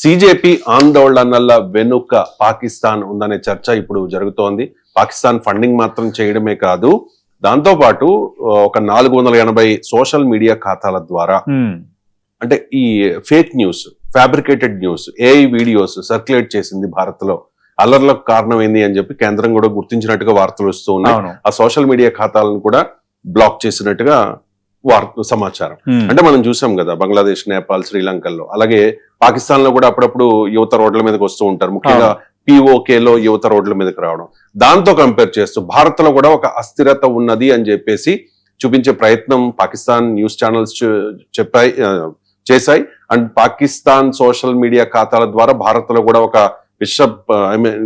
సిజేపీ ఆందోళనల వెనుక పాకిస్తాన్ ఉందనే చర్చ ఇప్పుడు జరుగుతోంది. పాకిస్తాన్ ఫండింగ్ మాత్రం చేయడమే కాదు, దాంతో పాటు ఒక 480 సోషల్ మీడియా ఖాతాల ద్వారా అంటే ఈ fake news, fabricated news, AI videos circulate చేసింది భారత్ లో. అల్లర్లకు కారణమైంది అని చెప్పి కేంద్రం కూడా గుర్తించినట్టుగా వార్తలు వస్తూ ఉన్నాయి. ఆ సోషల్ మీడియా ఖాతాలను కూడా బ్లాక్ చేసినట్టుగా సమాచారం. అంటే మనం చూసాం కదా బంగ్లాదేశ్, నేపాల్, శ్రీలంకల్లో, అలాగే పాకిస్తాన్ లో కూడా అప్పుడప్పుడు యువత రోడ్ల మీదకి వస్తూ ఉంటారు. ముఖ్యంగా పిఓకేలో యువత రోడ్ల మీదకి రావడం, దాంతో కంపేర్ చేస్తూ భారత్ లో కూడా ఒక అస్థిరత ఉన్నది అని చెప్పేసి చూపించే ప్రయత్నం పాకిస్తాన్ న్యూస్ ఛానల్స్ చేశాయి. అండ్ పాకిస్తాన్ సోషల్ మీడియా ఖాతాల ద్వారా భారత్ లో కూడా ఒక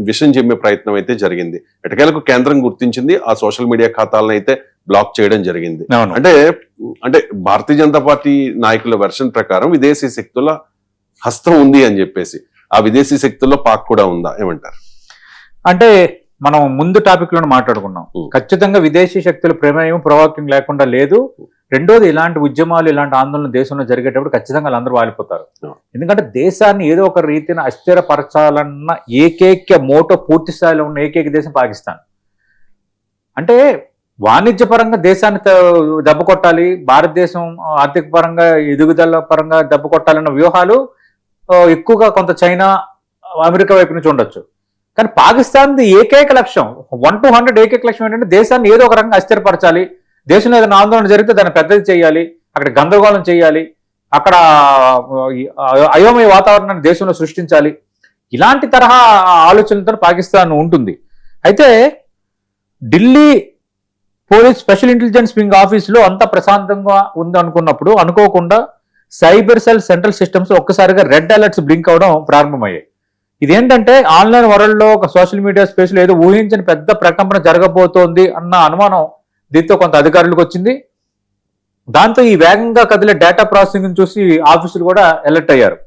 విషం చిమ్మే ప్రయత్నం అయితే జరిగింది. ఎటకేలకు కేంద్రం గుర్తించింది, ఆ సోషల్ మీడియా ఖాతాలను అయితే బ్లాక్ చేయడం జరిగింది. అంటే భారతీయ జనతా పార్టీ నాయకుల వెర్షన్ ప్రకారం విదేశీ శక్తుల హస్తం ఉంది అని చెప్పేసి, ఆ విదేశీ శక్తుల్లో పాక్ కూడా ఉందా, ఏమంటారు? అంటే మనం ముందు టాపిక్ లో మాట్లాడుకున్నాం, ఖచ్చితంగా విదేశీ శక్తుల ప్రమేయం ప్రవాక్యం లేకుండా లేదు. రెండోది, ఇలాంటి ఉద్యమాలు, ఇలాంటి ఆందోళన దేశంలో జరిగేటప్పుడు ఖచ్చితంగా వాళ్ళందరూ వాలిపోతారు. ఎందుకంటే దేశాన్ని ఏదో ఒక రీతిన అస్థిరపరచాలన్న ఏకైక మోటో పూర్తి స్థాయిలో ఉన్న ఏకైక దేశం పాకిస్తాన్. అంటే వాణిజ్యపరంగా దేశాన్ని దెబ్బ కొట్టాలి, భారతదేశం ఆర్థిక పరంగా ఎదుగుదల పరంగా దెబ్బ కొట్టాలన్న వ్యూహాలు ఎక్కువగా కొంత చైనా, అమెరికా వైపు నుంచి ఉండొచ్చు. కానీ పాకిస్తాన్ ఏకైక లక్ష్యం 1 to 100 ఏకైక లక్ష్యం ఏంటంటే దేశాన్ని ఏదో ఒక రకంగా అస్థిరపరచాలి, దేశంలో ఏదైనా ఆందోళన జరిగితే దాన్ని పెద్దది చేయాలి, అక్కడ గందరగోళం చేయాలి, అక్కడ అయోమయ వాతావరణాన్ని దేశంలో సృష్టించాలి. ఇలాంటి తరహా ఆలోచనలతో పాకిస్తాన్ ఉంటుంది. అయితే Delhi police special intelligence wing ఆఫీసులో అంతా ప్రశాంతంగా ఉంది అనుకున్నప్పుడు అనుకోకుండా సైబర్ సెల్ సెంట్రల్ సిస్టమ్స్ ఒక్కసారిగా రెడ్ అలర్ట్స్ బ్లింక్ అవడం ప్రారంభమయ్యాయి. ఇదేంటంటే ఆన్లైన్ వరల్డ్ లో ఒక సోషల్ మీడియా స్పేస్ లో ఏదో ఊహించని పెద్ద ప్రకంపన జరగబోతోంది అన్న అనుమానం దీంతో కొంత అధికారులకు వచ్చింది. దాంతో ఈ వేగంగా కదిలే డేటా ప్రాసెసింగ్ చూసి ఆఫీసులు కూడా అలర్ట్ అయ్యారు.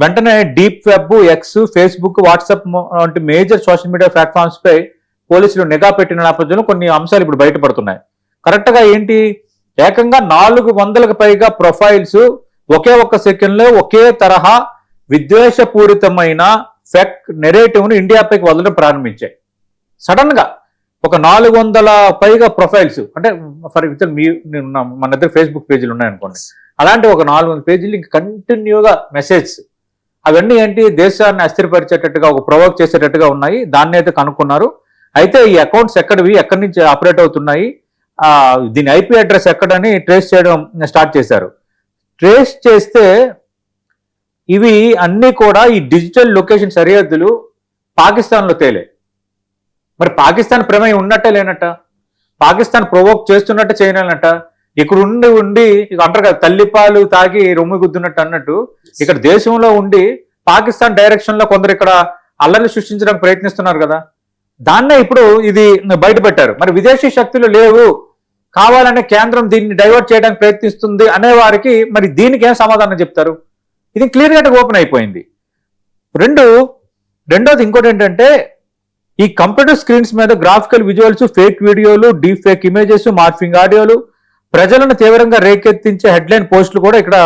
వెంటనే deep web, X, Facebook, WhatsApp వంటి మేజర్ సోషల్ మీడియా ప్లాట్ఫామ్స్ పై పోలీసులు నిఘా పెట్టిన నేపథ్యంలో కొన్ని అంశాలు ఇప్పుడు బయటపడుతున్నాయి. కరెక్ట్ గా ఏంటి, ఏకంగా 400కు పైగా ప్రొఫైల్స్ ఒకే ఒక్క సెకండ్ లో ఒకే తరహా విద్వేషపూరితమైన ఫేక్ నెరేటివ్ ను ఇండియాపైకి వదలడం ప్రారంభించాయి. సడన్ గా ఒక 400 పైగా ప్రొఫైల్స్, అంటే ఫర్ ఎగ్జాంపుల్ మన దగ్గర ఫేస్బుక్ పేజీలు ఉన్నాయనుకోండి, అలాంటి ఒక 400 పేజీలు ఇంక కంటిన్యూగా మెసేజ్, అవన్నీ ఏంటి, దేశాన్ని అస్థిరపరిచేటట్టుగా, ఒక ప్రొవోక్ చేసేటట్టుగా ఉన్నాయి. దాన్ని అయితే కనుక్కున్నారు. అయితే ఈ అకౌంట్స్ ఎక్కడివి, ఎక్కడి నుంచి ఆపరేట్ అవుతున్నాయి, దీని ఐపీ అడ్రస్ ఎక్కడని ట్రేస్ చేయడం స్టార్ట్ చేశారు. ట్రేస్ చేస్తే ఇవి అన్నీ కూడా ఈ డిజిటల్ లొకేషన్ సరిహద్దులు పాకిస్తాన్లో తేలే. మరి పాకిస్తాన్ ప్రమేయం ఉన్నట్టే లేనట్ట, పాకిస్తాన్ ప్రొవోక్ చేస్తున్నట్టు చేయనట, ఇక్కడ ఉండి అంటారు కదా, తల్లిపాలు తాగి రొమ్ము గుద్దున్నట్టు అన్నట్టు, ఇక్కడ దేశంలో ఉండి పాకిస్తాన్ డైరెక్షన్ లో కొందరు ఇక్కడ అల్లర్లు సృష్టించడానికి ప్రయత్నిస్తున్నారు కదా, దాన్నే ఇప్పుడు ఇది బయట పెట్టారు. మరి విదేశీ శక్తులు లేవు, కావాలనే కేంద్రం దీన్ని డైవర్ట్ చేయడానికి ప్రయత్నిస్తుంది అనే వారికి మరి దీనికి ఏం సమాధానం చెప్తారు? ఇది క్లియర్ గా ఓపెన్ అయిపోయింది. రెండోది ఇంకోటి ఏంటంటే, ఈ కంప్యూటర్ స్క్రీన్స్ మీద గ్రాఫికల్ విజువల్స్, ఫేక్ వీడియోలు, డీప్ ఫేక్ ఇమేజెస్, మార్ఫింగ్ ఆడియోలు, ప్రజలను తీవ్రంగా రేకెత్తించే హెడ్లైన్ పోస్టులు కూడా ఇక్కడ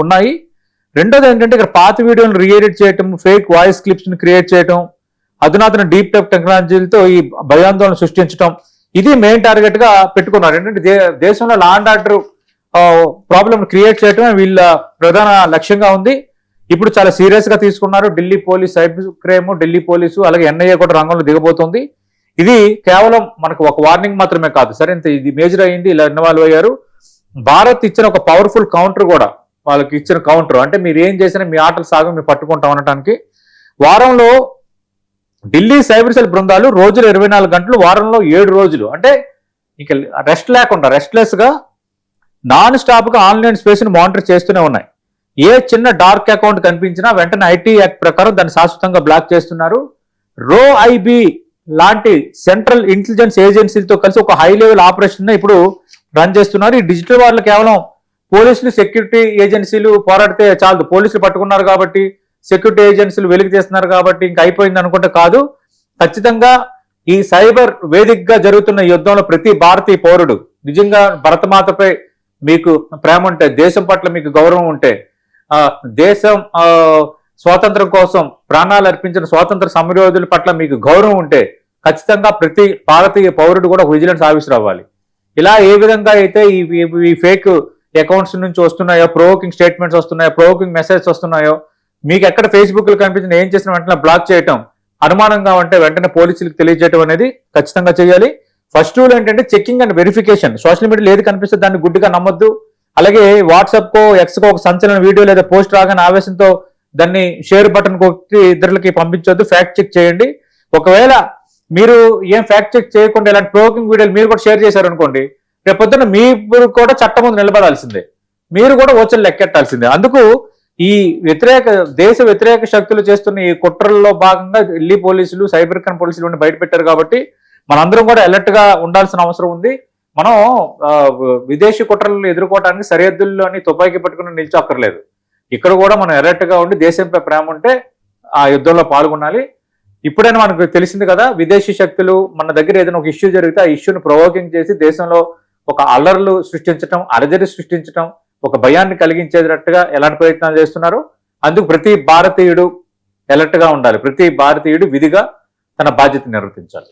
ఉన్నాయి. రెండోది ఏంటంటే, ఇక్కడ పాత వీడియోలను రీఎడిట్ చేయటం, ఫేక్ వాయిస్ క్లిప్స్ ని క్రియేట్ చేయటం, అధునాతన డీప్ టెక్ టెక్నాలజీలతో ఈ భయాందోళన సృష్టించడం, ఇది మెయిన్ టార్గెట్ గా పెట్టుకున్నారు. ఏంటంటే దేశంలో law and order problem create చేయటమే వీళ్ళ ప్రధాన లక్ష్యంగా ఉంది. ఇప్పుడు చాలా సీరియస్ గా తీసుకున్నారు. Delhi police, cyber crime, Delhi police, అలాగే ఎన్ఐఏ కూడా రంగంలో దిగబోతోంది. ఇది కేవలం మనకు ఒక వార్నింగ్ మాత్రమే కాదు, సరే ఇంత ఇది మేజర్ అయింది, ఇలా ఇన్వాల్వ్ అయ్యారు. భారత్ ఇచ్చిన ఒక పవర్ఫుల్ కౌంటర్ కూడా, వాళ్ళకి ఇచ్చిన కౌంటర్ అంటే మీరు ఏం చేసినా మీ ఆటలు సాగం మేము పట్టుకుంటాం అనటానికి. వారంలో ఢిల్లీ సైబర్ సెల్ బృందాలు రోజులు 24 గంటలు, వారంలో 7 రోజులు, అంటే ఇక రెస్ట్ లేకుండా, రెస్ట్లెస్ గా నాన్ స్టాప్ గా ఆన్లైన్ స్పేస్ ని మానిటర్ చేస్తూనే ఉన్నాయి. ఏ చిన్న డార్క్ అకౌంట్ కనిపించినా వెంటనే ఐటీ యాక్ట్ ప్రకారం దాన్ని శాశ్వతంగా బ్లాక్ చేస్తున్నారు. ROIB లాంటి సెంట్రల్ ఇంటెలిజెన్స్ ఏజెన్సీలతో కలిసి ఒక హై లెవెల్ ఆపరేషన్ ఇప్పుడు రన్ చేస్తున్నారు. ఈ డిజిటల్ వార్లు కేవలం పోలీసులు, సెక్యూరిటీ ఏజెన్సీలు పోరాడితే చాలదు, పోలీసులు పట్టుకున్నారు కాబట్టి, సెక్యూరిటీ ఏజెన్సీలు వెలికి తీస్తున్నారు కాబట్టి ఇంక అయిపోయింది అనుకుంటే కాదు. ఖచ్చితంగా ఈ సైబర్ వేదికగా జరుగుతున్న యుద్ధంలో ప్రతి భారతీయ పౌరుడు నిజంగా భరతమాతపై మీకు ప్రేమ ఉంటే, దేశం పట్ల మీకు గౌరవం ఉంటే, దేశం స్వాతంత్రం కోసం ప్రాణాలు అర్పించిన స్వాతంత్ర సమరయోధుల పట్ల మీకు గౌరవం ఉంటే ఖచ్చితంగా ప్రతి భారతీయ పౌరుడు కూడా విజిలెన్స్ ఆఫీసర్ అవ్వాలి. ఇలా ఏ విధంగా అయితే ఈ ఫేక్ అకౌంట్స్ నుంచి వస్తున్నాయో, ప్రొవోకింగ్ స్టేట్మెంట్స్ వస్తున్నాయో, ప్రొవోకింగ్ మెసేజ్ వస్తున్నాయో, మీకు ఎక్కడ ఫేస్బుక్ లో కనిపించిన ఏం చేసిన వెంటనే బ్లాక్ చేయటం, అనుమానంగా ఉంటే వెంటనే పోలీసులకు తెలియజేయడం అనేది ఖచ్చితంగా చేయాలి. ఫస్ట్ రూల్ ఏంటంటే చెకింగ్ అండ్ వెరిఫికేషన్. సోషల్ మీడియాలో ఏది కనిపిస్తే దాన్ని గుడ్డిగా నమ్మొద్దు. అలాగే వాట్సాప్ కో ఎక్స్ కో ఒక సంచలన వీడియో లేదా పోస్ట్ రాగానే ఆవేశంతో దాన్ని షేర్ బటన్ కొట్టి ఇద్దరికి పంపించొద్దు. ఫ్యాక్ట్ చెక్ చేయండి. ఒకవేళ మీరు ఏం ఫ్యాక్ట్ చెక్ చేయకుండా ఇలాంటి ప్రొవోకింగ్ వీడియోలు మీరు కూడా షేర్ చేశారనుకోండి, రేపొద్దున మీరు కూడా చట్టం ముందు నిలబడాల్సిందే, మీరు కూడా ఓచలు లెక్కెట్టాల్సిందే. అందుకు ఈ దేశ వ్యతిరేక శక్తులు చేస్తున్న ఈ కుట్రల్లో భాగంగా ఢిల్లీ పోలీసులు, సైబర్ క్రైమ్ పోలీసులు బయట పెట్టారు. కాబట్టి మనందరం కూడా అలర్ట్ గా ఉండాల్సిన అవసరం ఉంది. మనం విదేశీ కుట్రలను ఎదుర్కోవడానికి సరిహద్దుల్లోని తుపాకీ పట్టుకుని నిల్చోక్కర్లేదు. ఇక్కడ కూడా మనం అలర్ట్ గా ఉండి దేశంపై ప్రేమ ఉంటే ఆ యుద్ధంలో పాల్గొనాలి. ఇప్పుడైనా మనకు తెలిసింది కదా, విదేశీ శక్తులు మన దగ్గర ఏదైనా ఒక ఇష్యూ జరిగితే ఆ ఇష్యూని ప్రొవోకింగ్ చేసి దేశంలో ఒక అల్లర్లు సృష్టించడం, అలజడి సృష్టించడం, ఒక భయాన్ని కలిగించేటట్టుగా ఎలాంటి ప్రయత్నాలు చేస్తున్నారు. అందుకు ప్రతి భారతీయుడు అలర్ట్ గా ఉండాలి. ప్రతి భారతీయుడు విధిగా తన బాధ్యత నిర్వర్తించాలి.